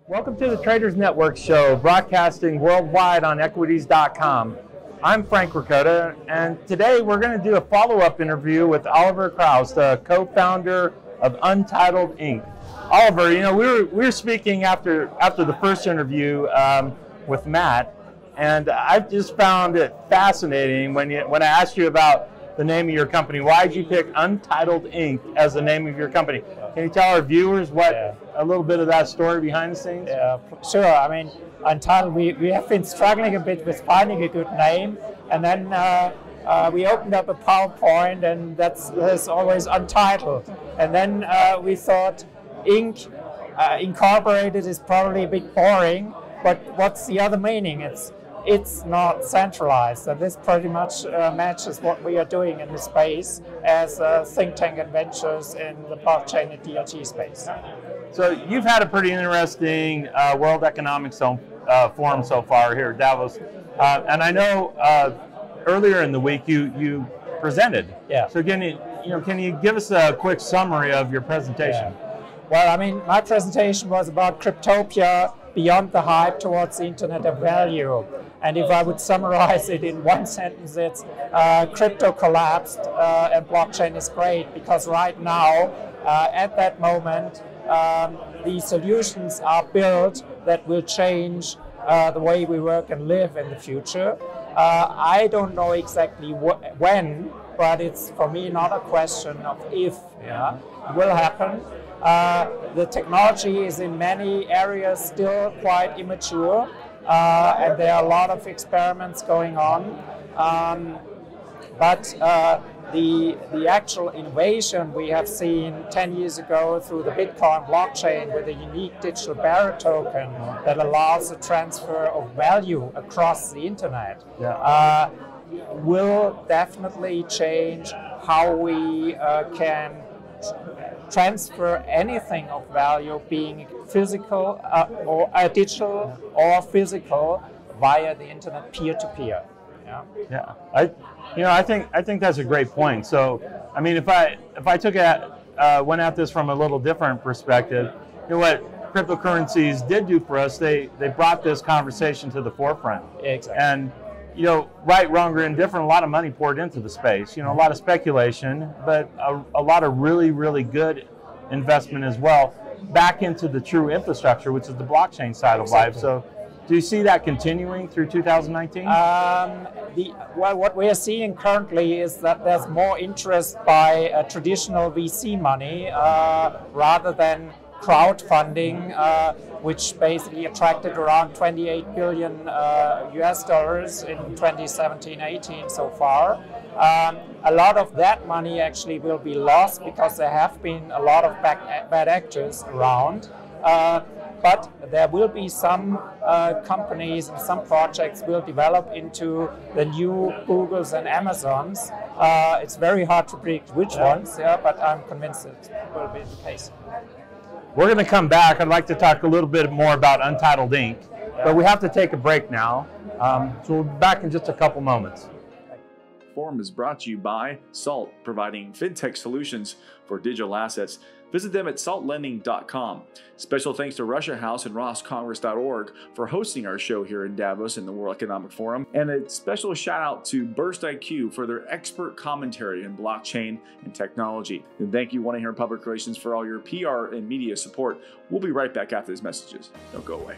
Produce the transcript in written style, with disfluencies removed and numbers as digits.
Welcome to the Traders Network show, broadcasting worldwide on equities.com. I'm Frank Ricotta, and today we're going to do a follow-up interview with Oliver Krause, the co-founder of Untitled Inc. Oliver, you know, we were speaking after the first interview with Matt, and I just found it fascinating when I asked you about the name of your company. Why did you pick Untitled Inc. as the name of your company? Can you tell our viewers a little bit of that story behind the scenes? Yeah, sure. I mean, Untitled, we have been struggling a bit with finding a good name, and then we opened up a PowerPoint, and there's always Untitled. And then we thought Inc. Incorporated is probably a bit boring, but what's the other meaning? It's not centralized, and this pretty much matches what we are doing in the space as think tank and ventures in the blockchain and DLT space. So you've had a pretty interesting World Economic Forum so far here at Davos, and I know earlier in the week you presented. Yeah. So can you give us a quick summary of your presentation? Yeah. Well, I mean, my presentation was about Cryptopia beyond the hype towards the Internet of Value. And if I would summarize it in one sentence, it's crypto collapsed and blockchain is great, because right now, at that moment, the solutions are built that will change the way we work and live in the future. I don't know exactly when, but it's for me not a question of if. Yeah, it will happen. The technology is in many areas still quite immature, and there are a lot of experiments going on. But the actual innovation we have seen 10 years ago through the Bitcoin blockchain with a unique digital bearer token that allows the transfer of value across the internet will definitely change how we can transfer anything of value, being physical or digital or physical, via the internet, peer-to-peer. Yeah. I think that's a great point. So, I mean, if I went at this from a little different perspective, you know what cryptocurrencies did do for us? They brought this conversation to the forefront. Exactly. And right, wrong, or indifferent, a lot of money poured into the space. A lot of speculation, but a lot of really, really good investment as well back into the true infrastructure, which is the blockchain side of life. So, do you see that continuing through 2019? Well, what we are seeing currently is that there's more interest by traditional VC money rather than crowdfunding, which basically attracted around 28 billion US dollars in 2017-18 so far. A lot of that money actually will be lost because there have been a lot of bad actors around. But there will be some companies and some projects will develop into the new Googles and Amazons. It's very hard to predict which ones, but I'm convinced it will be the case. We're going to come back. I'd like to talk a little bit more about Untitled Inc., but we have to take a break now. So we'll be back in just a couple moments. Forum is brought to you by Salt, providing fintech solutions for digital assets. Visit them at saltlending.com. Special thanks to Russia House and rosscongress.org for hosting our show here in Davos in the World Economic Forum. And a special shout out to Burst IQ for their expert commentary in blockchain and technology. And thank you, 1-800 Public Relations, for all your PR and media support. We'll be right back after these messages. Don't go away.